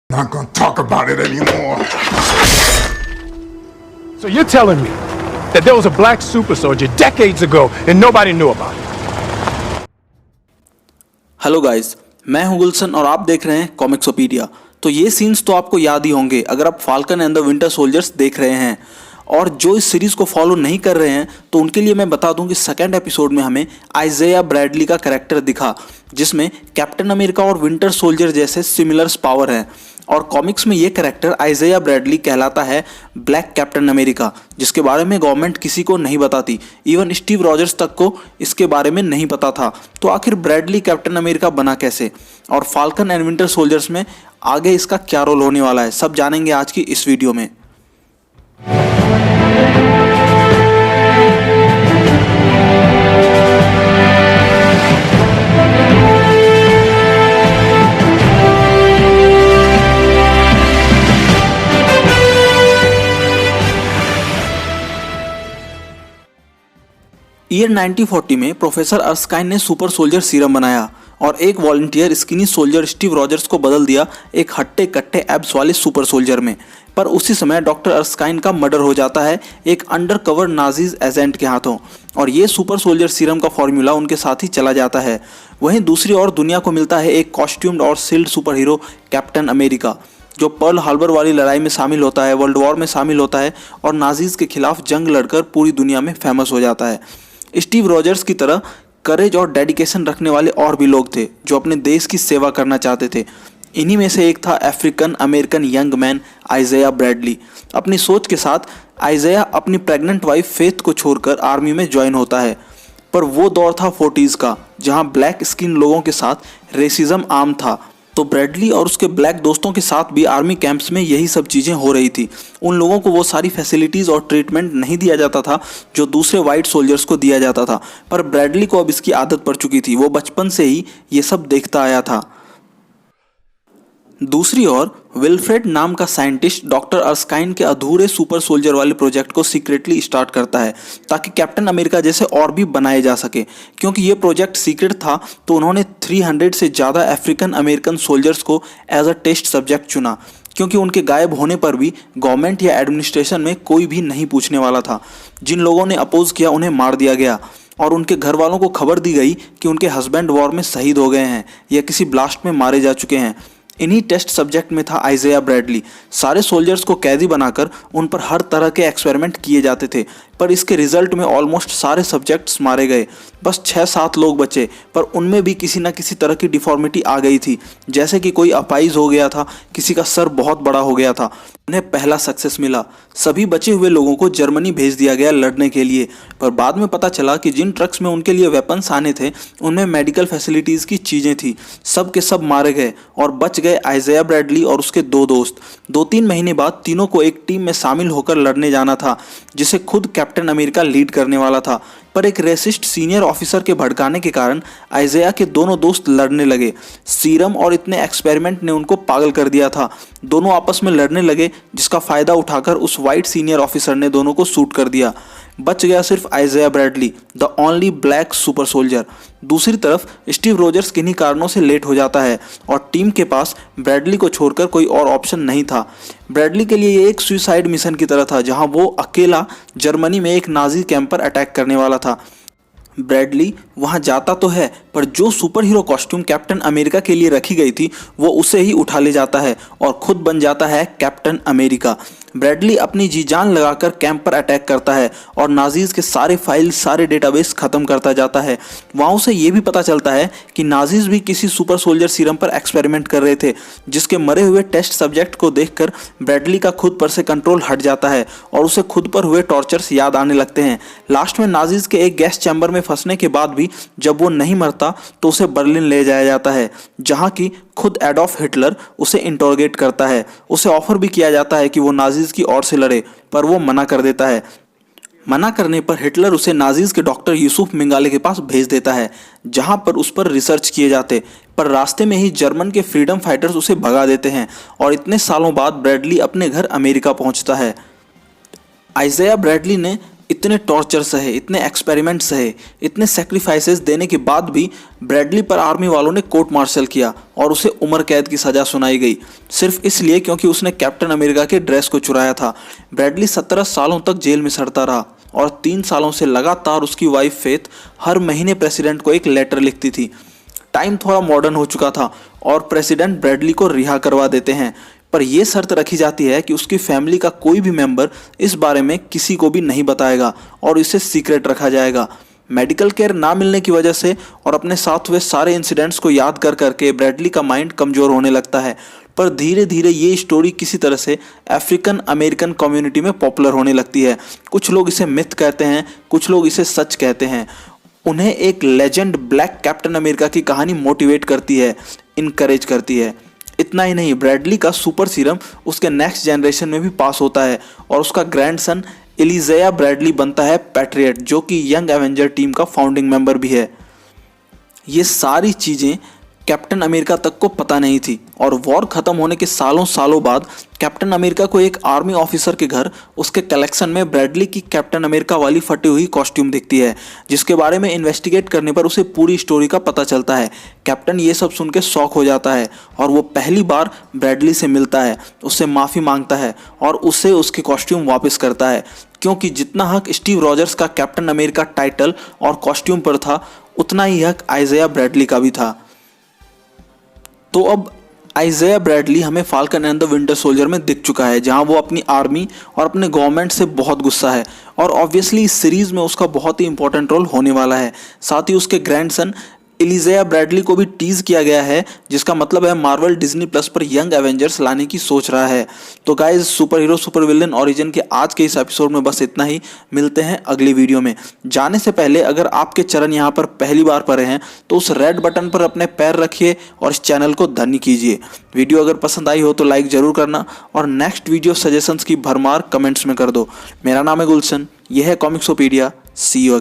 Not gonna talk about it anymore. So you're telling me that there was a black super soldier decades ago and nobody knew about it? Hello guys, मैं हूं गुलशन और आप देख रहे हैं कॉमिक्सोपीडिया। तो ये सीन्स तो आपको याद ही होंगे अगर आप falcon and the winter soldiers देख रहे हैं। और जो इस सीरीज को फॉलो नहीं कर रहे हैं तो उनके लिए मैं बता दूं कि सेकंड एपिसोड में हमें आइज़ाया ब्रैडली का कैरेक्टर दिखा, जिसमें कैप्टन अमेरिका और विंटर सोल्जर जैसे सिमिलर पावर हैं। और कॉमिक्स में ये कैरेक्टर आइज़ाया ब्रैडली कहलाता है ब्लैक कैप्टन अमेरिका, जिसके बारे में गवर्नमेंट किसी को नहीं बताती। इवन स्टीव रॉजर्स तक को इसके बारे में नहीं पता था। तो आखिर ब्रैडली कैप्टन अमेरिका बना कैसे, और फाल्कन एंड विंटर सोल्जर्स में आगे इसका क्या रोल होने वाला है, सब जानेंगे आज की इस वीडियो में। ईयर 1940 में प्रोफेसर अर्स्काइन ने सुपर सोल्जर सीरम बनाया और एक volunteer skinny soldier Steve Rogers को बदल दिया एक हट्टे कट्टे एब्स वाले सुपर सोल्जर में। पर उसी समय डॉक्टर अर्स्काइन का मर्डर हो जाता है एक अंडरकवर नाजीज एजेंट के हाथों, और ये सुपर सोल्जर सीरम का फॉर्मूला उनके साथ ही चला जाता है। वहीं दूसरी ओर दुनिया को मिलता है एक कॉस्ट्यूम्ड और sealed super hero Captain America, जो पर्ल हार्बर वाली लड़ाई में शामिल होता है, वर्ल्ड वॉर में शामिल होता है और नाजीज के खिलाफ जंग लड़कर पूरी दुनिया में फेमस हो जाता है। स्टीव रॉजर्स की तरह करेज और डेडिकेशन रखने वाले और भी लोग थे जो अपने देश की सेवा करना चाहते थे। इन्हीं में से एक था African American young man आइज़ाया Bradley. अपनी सोच के साथ आइज़ाया अपनी प्रेग्नेंट वाइफ फेथ को छोड़कर आर्मी में ज्वाइन होता है। पर वो दौर था 40s का, जहां ब्लैक स्किन लोगों के साथ रेसिज्म आम था। तो ब्रैडली और उसके ब्लैक दोस्तों के साथ भी आर्मी कैंप्स में यही सब चीज़ें हो रही थी। उन लोगों को वो सारी फैसिलिटीज़ और ट्रीटमेंट नहीं दिया जाता था जो दूसरे वाइट सोल्जर्स को दिया जाता था। पर ब्रैडली को अब इसकी आदत पड़ चुकी थी, वो बचपन से ही ये सब देखता आया था। दूसरी ओर विल्फ्रेड नाम का साइंटिस्ट डॉक्टर अर्स्काइन के अधूरे सुपर सोल्जर वाले प्रोजेक्ट को सीक्रेटली स्टार्ट करता है ताकि कैप्टन अमेरिका जैसे और भी बनाए जा सके। क्योंकि ये प्रोजेक्ट सीक्रेट था तो उन्होंने 300 से ज़्यादा अफ्रीकन अमेरिकन सोल्जर्स को एज अ टेस्ट सब्जेक्ट चुना, क्योंकि उनके गायब होने पर भी गवर्नमेंट या एडमिनिस्ट्रेशन में कोई भी नहीं पूछने वाला था। जिन लोगों ने अपोज किया उन्हें मार दिया गया और उनके घर वालों को खबर दी गई कि उनके हस्बैंड वॉर में शहीद हो गए हैं या किसी ब्लास्ट में मारे जा चुके हैं। इन्हीं टेस्ट सब्जेक्ट में था आइज़ाया ब्रैडली। सारे सोल्जर्स को कैदी बनाकर उन पर हर तरह के एक्सपेरिमेंट किए जाते थे, पर इसके रिजल्ट में ऑलमोस्ट सारे सब्जेक्ट्स मारे गए। बस 6-7 लोग बचे, पर उनमें भी किसी न किसी तरह की डिफॉर्मिटी आ गई थी, जैसे कि कोई अपाइज हो गया था, किसी का सर बहुत बड़ा हो गया था। उन्हें पहला सक्सेस मिला। सभी बचे हुए लोगों को जर्मनी भेज दिया गया लड़ने के लिए, पर बाद में पता चला कि जिन ट्रक्स में उनके लिए वेपन्स आने थे उनमें मेडिकल फैसिलिटीज़ की चीज़ें थी। सब के सब मारे गए और बच गए आइज़ाया ब्रैडली और उसके 2 दोस्त। 2-3 महीने बाद तीनों को एक टीम में शामिल होकर लड़ने जाना था, जिसे खुद कैप्टन अमेरिका लीड करने वाला था। पर एक रेसिस्ट सीनियर ऑफिसर के भड़काने के कारण आइज़ाया के दोनों दोस्त लड़ने लगे। सीरम और इतने एक्सपेरिमेंट ने उनको पागल कर दिया था। दोनों आपस में लड़ने लगे, जिसका फ़ायदा उठाकर उस वाइट सीनियर ऑफिसर ने दोनों को शूट कर दिया। बच गया सिर्फ आइज़ाया Bradley, the only black super soldier. दूसरी तरफ स्टीव रॉजर्स किन्हीं कारणों से लेट हो जाता है और टीम के पास ब्रैडली को छोड़कर कोई और ऑप्शन नहीं था। ब्रैडली के लिए ये एक सुसाइड मिशन की तरह था, जहां वो अकेला जर्मनी में एक नाजी कैंप पर अटैक करने वाला था। ब्रैडली वहां जाता तो है, पर जो super hero costume captain America के लिए रखी गई थी वो उसे ही उठा ले जाता है और खुद बन जाता है कैप्टन अमेरिका। ब्रैडली अपनी जी जान लगाकर कैंप पर अटैक करता है और नाजीज के सारे फाइल, सारे डेटाबेस खत्म करता जाता है। वहाँ उसे ये भी पता चलता है कि नाजीज भी किसी सुपर सोल्जर सीरम पर एक्सपेरिमेंट कर रहे थे, जिसके मरे हुए टेस्ट सब्जेक्ट को देखकर ब्रैडली का खुद पर से कंट्रोल हट जाता है और उसे खुद पर हुए टॉर्चर्स याद आने लगते हैं। लास्ट में नाजीज के एक गैस चैम्बर में फंसने के बाद भी जब वो नहीं मरता तो उसे बर्लिन ले जाया जाता है, जहाँ की खुद एडॉल्फ हिटलर उसे इंटरोगेट करता है। उसे ऑफर भी किया जाता है कि वो नाजीज की ओर से लड़े, पर वो मना कर देता है। मना करने पर हिटलर उसे नाजीज के डॉक्टर यूसुफ मेंगाले के पास भेज देता है, जहां पर उस पर रिसर्च किए जाते। पर रास्ते में ही जर्मन के फ्रीडम फाइटर्स उसे भगा देते हैं और इतने सालों बाद ब्रैडली अपने घर अमेरिका पहुंचता है। आइज़ाया ब्रैडली ने इतने टॉर्चर सहे, इतने एक्सपेरिमेंट सहे, इतने सेक्रीफाइसेस देने के बाद भी ब्रैडली पर आर्मी वालों ने कोर्ट मार्शल किया और उसे उम्र कैद की सज़ा सुनाई गई, सिर्फ इसलिए क्योंकि उसने कैप्टन अमेरिका के ड्रेस को चुराया था। ब्रैडली 17 सालों तक जेल में सड़ता रहा और 3 सालों से लगातार उसकी वाइफ फेथ हर महीने प्रेसिडेंट को एक लेटर लिखती थी। टाइम थोड़ा मॉडर्न हो चुका था और प्रेसिडेंट ब्रैडली को रिहा करवा देते हैं, पर यह शर्त रखी जाती है कि उसकी फैमिली का कोई भी मेंबर इस बारे में किसी को भी नहीं बताएगा और इसे सीक्रेट रखा जाएगा। मेडिकल केयर ना मिलने की वजह से और अपने साथ हुए सारे इंसिडेंट्स को याद कर करके ब्रैडली का माइंड कमज़ोर होने लगता है, पर धीरे धीरे ये स्टोरी किसी तरह से अफ्रीकन अमेरिकन कम्युनिटी में पॉपुलर होने लगती है। कुछ लोग इसे मिथ कहते हैं, कुछ लोग इसे सच कहते हैं। उन्हें एक लेजेंड ब्लैक कैप्टन अमेरिका की कहानी मोटिवेट करती है, इनकरेज करती है। इतना ही नहीं, ब्रैडली का सुपर सीरम उसके नेक्स्ट जनरेशन में भी पास होता है और उसका ग्रैंडसन एलिज़ेआ ब्रैडली बनता है पैट्रियट, जो कि यंग एवेंजर टीम का फाउंडिंग मेंबर भी है। ये सारी चीज़ें कैप्टन अमेरिका तक को पता नहीं थी और वॉर ख़त्म होने के सालों सालों बाद कैप्टन अमेरिका को एक आर्मी ऑफिसर के घर उसके कलेक्शन में ब्रैडली की कैप्टन अमेरिका वाली फटी हुई कॉस्ट्यूम दिखती है, जिसके बारे में इन्वेस्टिगेट करने पर उसे पूरी स्टोरी का पता चलता है। कैप्टन ये सब सुन के शॉक हो जाता है और वो पहली बार ब्रैडली से मिलता है, उससे माफ़ी मांगता है और उसे उसकी कॉस्ट्यूम वापस करता है, क्योंकि जितना हक स्टीव रॉजर्स का कैप्टन अमेरिका टाइटल और कॉस्ट्यूम पर था, उतना ही हक आइज़ाया ब्रैडली का भी था। तो अब आइज़ाया ब्रैडली हमें falcon and the winter soldier में दिख चुका है, जहां वो अपनी आर्मी और अपने गवर्नमेंट से बहुत गुस्सा है और ऑब्वियसली इस सीरीज़ में उसका बहुत ही इंपॉर्टेंट रोल होने वाला है। साथ ही उसके ग्रैंडसन एलिज़ेआ ब्रैडली को भी टीज़ किया गया है, जिसका मतलब है मार्वल डिज्नी प्लस पर यंग एवेंजर्स लाने की सोच रहा है। तो guys, super hero super villain origin के आज के इस एपिसोड में बस इतना ही। मिलते हैं अगली वीडियो में। जाने से पहले अगर आपके चरण यहाँ पर पहली बार पड़े हैं तो उस रेड बटन पर अपने पैर रखिए और इस चैनल को धन्य कीजिए। वीडियो अगर पसंद आई हो तो लाइक ज़रूर करना और नेक्स्ट वीडियो सजेशंस की भरमार कमेंट्स में कर दो। मेरा नाम है गुलशन, यह है कॉमिक्सोपीडिया। सी यू।